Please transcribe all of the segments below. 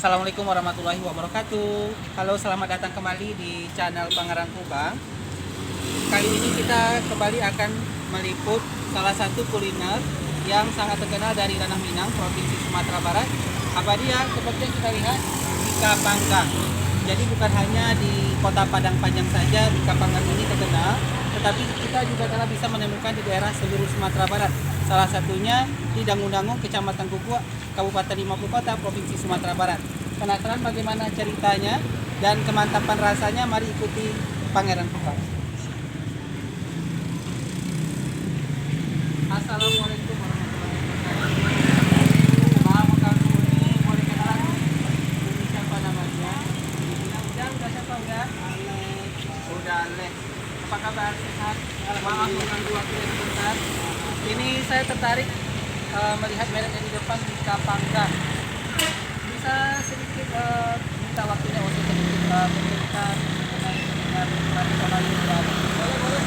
Assalamualaikum warahmatullahi wabarakatuh. Halo, selamat datang kembali di channel Pangerang Kubang. Kali ini kita kembali akan meliput salah satu kuliner yang sangat terkenal dari Ranah Minang, Provinsi Sumatera Barat. Apa dia? Seperti yang kita lihat, bika panggang. Jadi bukan hanya di kota Padang Panjang saja bika panggang ini terkenal, tetapi kita juga telah bisa menemukan di daerah seluruh Sumatera Barat. Salah satunya di Dangun-Dangun, Kecamatan Kukua, Kabupaten 50 Kota, Provinsi Sumatera Barat. Penasaran bagaimana ceritanya dan kemantapan rasanya? Mari ikuti Pangeran Kubang. Assalamualaikum warahmatullahi wabarakatuh. Maaf mengganggu ini, boleh kenalan? Ini siapa namanya? Udah siapa udah? Alek. Udah Alek. Apa kabar? Sehat? Maaf mengganggu waktunya sebentar. Ini saya tertarik melihat mereknya di depan, bika panggang. Bisa sedikit minta waktunya untuk sedikit menceritakan dengan tradisional ini? Boleh.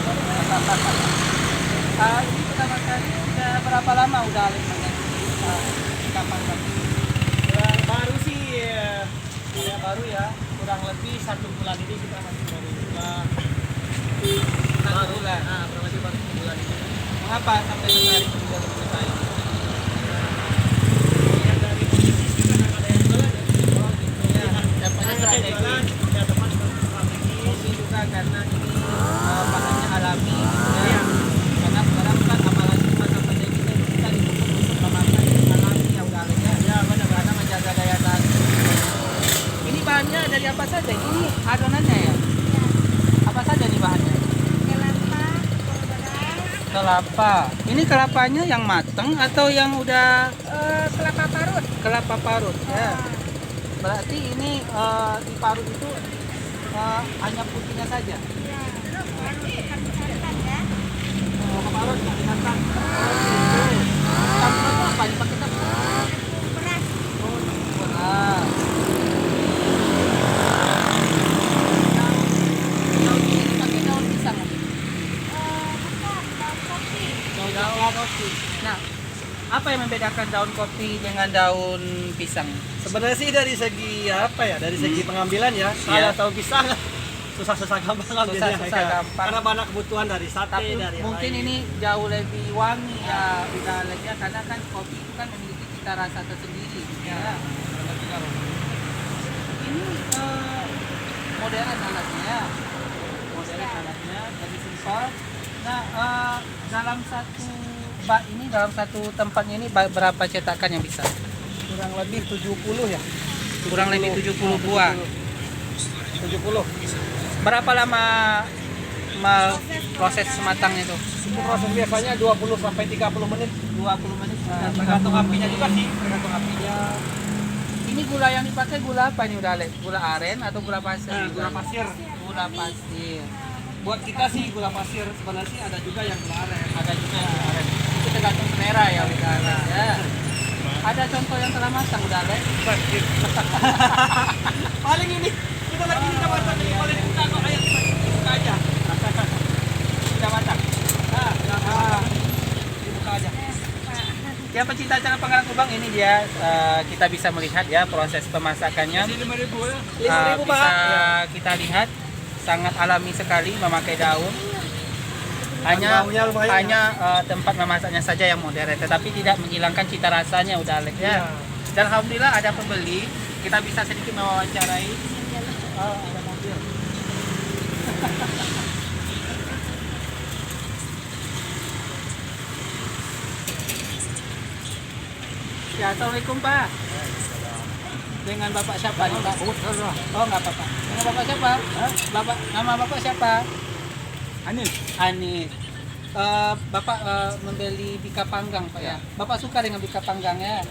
Ini pertama kali sudah berapa lama udah Alek mengenai bika panggang? Yang baru sih yang baru ya, kurang lebih 1 bulan ini kita masih baru buka. Baru bulan. Masih baru 1 bulan ini. Mengapa sampai tertarik juga mencoba ini? Ya dari bisnis juga ada yang jualan ya. Oh gitu ya. Dapatnya strategi. Jualan, ya teman strategi. Mungkin juga karena ini bahannya alami gitu ya. Karena sekarang kan apalagi masa pandemi ini kita dituntut untuk memakan yang alami ya udah Alek ya. Ya benar. Karena menjaga daya tahan tubuh. Ini bahannya dari apa saja? Ini adonannya ya? Apa saja nih bahannya? Kelapa. Ini kelapanya yang matang atau yang udah Kelapa parut. kelapa parut ya? Berarti ini diparut itu hanya putihnya saja. Ya, harus dihancurkan ya. Kelapa parut nggak dihantam. Oh gitu. Campurannya apa? Dipakai campuran? Beras. Oh, campuran. Daun ini pakai daun pisang. Bukan, daun kopi. Daun kopi. Nah, apa yang membedakan daun kopi dengan daun pisang? Sebenarnya sih dari segi apa ya? Dari segi pengambilan ya. Iya. Kalau tahu pisang susah-susah gampang ngambilnya. Susah-susah Ya. gampang. Karena banyak kebutuhan dari sate, Tapi dari mungkin lain. ini jauh lebih wangi ya udah Alek ya, karena kan kopi itu kan memiliki cita rasa tersendiri ya. Ini modern alatnya, jadi simpel. Nah, dalam satu bak ini, dalam satu tempatnya ini berapa cetakan yang bisa? Kurang lebih 70 ya. Kurang lebih 70 buah. 70. Berapa lama proses matangnya itu? Itu proses biasanya 20 sampai 30 menit. 20 menit. Tergantung apinya juga sih, tergantung apinya. Ini gula yang dipakai gula apa nih udah Alek? Gula aren atau gula pasir? Gula pasir. Gula pasir. Buat kita sih gula pasir, sebenarnya sih ada juga yang gula aren. Ada juga yang gula aren. Itu tergantung selera ya udah Alek ya. Ada contoh yang telah matang udah Alek? Paling ini kita lagi kita masak ini paling buka kok kayak kita buka aja. Sudah matang. Dibuka aja. Ya, pecinta channel Pangeran Kubang, ini dia kita bisa melihat ya proses pemasakannya. Ini 5.000 ya. Bisa kita lihat sangat alami sekali, memakai daun. Hanya Baunya lumayan, tempat memasaknya saja yang modern, tetapi tidak menghilangkan cita rasanya udah Alek ya. Iya. Dan alhamdulillah ada pembeli, kita bisa sedikit mewawancarai. Ada mobil. Ya, assalamualaikum Pak. Dengan Bapak siapa nih Pak? Oh, nggak apa-apa. Dengan Bapak siapa? Nama Bapak siapa? Anis. Anis. Bapak membeli bika panggang Pak ya. Bapak suka dengan bika panggang ya.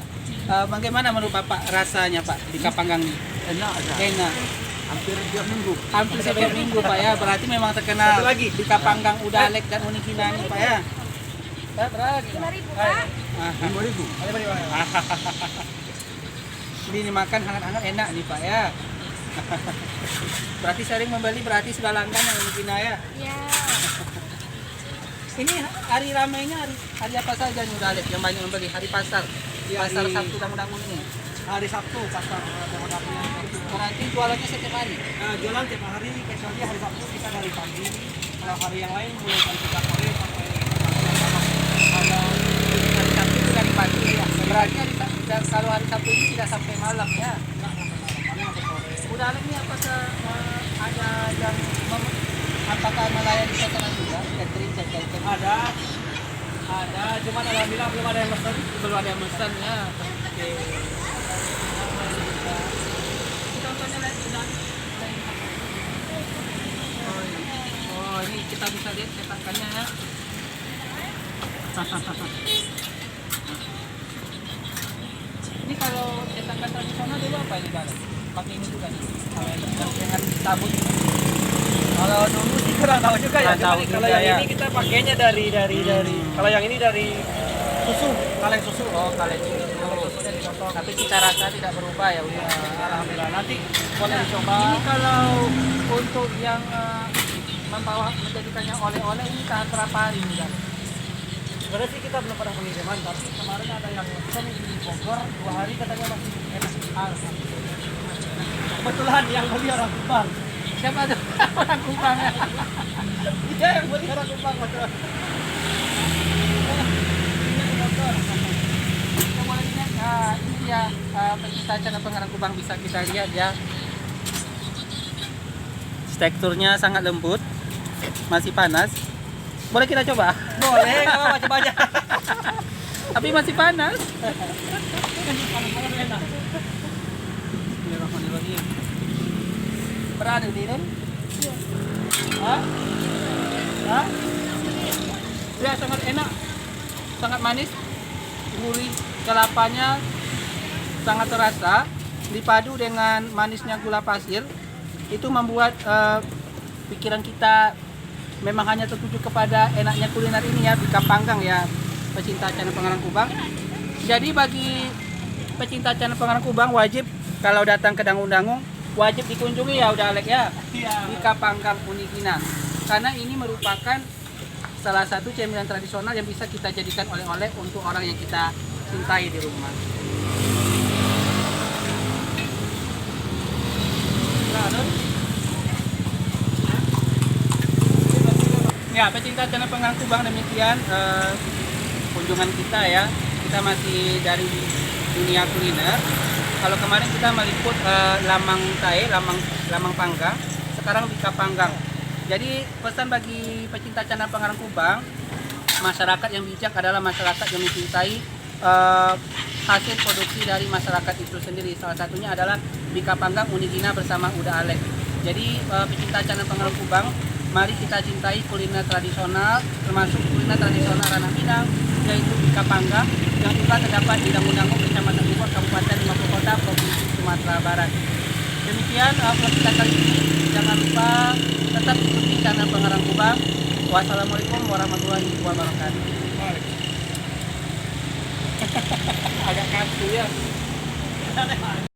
Bagaimana menurut Bapak rasanya Pak bika panggang ini? Enak aja. Enak. Hampir tiap minggu. Hampir setiap minggu Pak ya. Berarti memang terkenal Satu lagi. bika panggang udah Alek dan Unikina nih Pak ya. Berapa? 5.000 Pak. 5.000. Ini makan hangat-hangat enak nih Pak ya. Berarti sering membeli, berarti sudah langganan Unikina ya. Ya. Ini hari ramainya hari apa saja nih udah Alek yang banyak membeli? Hari pasar. Ya, Pasar hari- Sabtu Dangun-Dangun ini. hari Sabtu pasar demokrasinya. Berarti jualannya setiap hari. Jualan tiap hari, kecuali hari Sabtu kita dari pagi. Kalau hari yang lain mulai jam 3 sore sampai Kalau hari Sabtu itu dari pagi ya. Berarti hari Sabtu, dan kalau hari Sabtu ini tidak sampai malam ya. Udah ada ini apa ada yang apakah melayani pesanan juga? Catering, catering. ada, cuman alhamdulillah belum ada yang pesen. Belum ada yang pesan ya. Oke. Kita contohnya lagi dan oh ini kita bisa lihat cetakannya ya. Ini kalau cetakan tradisional dulu apa ini Bang? Pakai ini juga nih. Kalau yang dengan sabut. Kalau dulu sih kurang tahu juga ya. Kurang tahu Cuman kalau juga yang ya. ini kita pakainya dari kalau yang ini dari susu, kaleng susu. Oh, kaleng Kaleng susu. susunya dipotong. Tapi cita rasa tidak berubah ya udah. Alhamdulillah nanti boleh dicoba. Ini kalau untuk yang membawa menjadikannya oleh-oleh ini tahan berapa hari nih Bang? Sebenarnya sih kita belum pernah pengiriman, tapi kemarin ada yang pesan di Bogor 2 hari katanya masih enak. Kebetulan yang beli orang Kupang. Siapa tuh? Orang Kupang ya? Iya yang beli orang Kupang betul. Kita boleh lihat, ini dia pecinta channel Pengarang Kubang, bisa kita lihat ya. Teksturnya sangat lembut, masih panas. Boleh kita coba? Boleh, nggak apa-apa coba aja. Tapi masih panas. Panas-panas enak. Bismillahirrahmanirrahim. Berani Dinun? Hah? Hah? Ya sangat enak, sangat manis, gurih, kelapanya sangat terasa, dipadu dengan manisnya gula pasir, itu membuat pikiran kita memang hanya tertuju kepada enaknya kuliner ini ya, Bika Panggang ya, pecinta channel Pengarang Kubang. Jadi bagi pecinta channel Pengarang Kubang wajib kalau datang ke Dangung-Dangung wajib dikunjungi ya udah Alek ya, Iya. Bika Panggang Unigina, karena ini merupakan salah satu cemilan tradisional yang bisa kita jadikan oleh-oleh untuk orang yang kita cintai di rumah. Ya, pecinta channel Pengarang Kubang, demikian kunjungan kita ya. Kita masih dari dunia kuliner. Kalau kemarin kita meliput lamang tae, lamang panggang, sekarang Bika Panggang. Jadi pesan bagi pecinta channel Pengarang Kubang, masyarakat yang bijak adalah masyarakat yang mencintai hasil produksi dari masyarakat itu sendiri. Salah satunya adalah Bika Panggang Unigina bersama Uda Alek. Jadi pecinta channel Pengarang Kubang, mari kita cintai kuliner tradisional, termasuk kuliner tradisional Ranah Minang, yaitu Bika Panggang yang juga terdapat di Dangung-Dangung, Kecamatan Bogor, Kabupaten Maluku Kota, Provinsi Sumatera Barat. Demikian vlog kita kali ini. Jangan lupa tetap ikuti channel Pengarang Kubang. Wassalamualaikum warahmatullahi wabarakatuh. Agak kaku ya.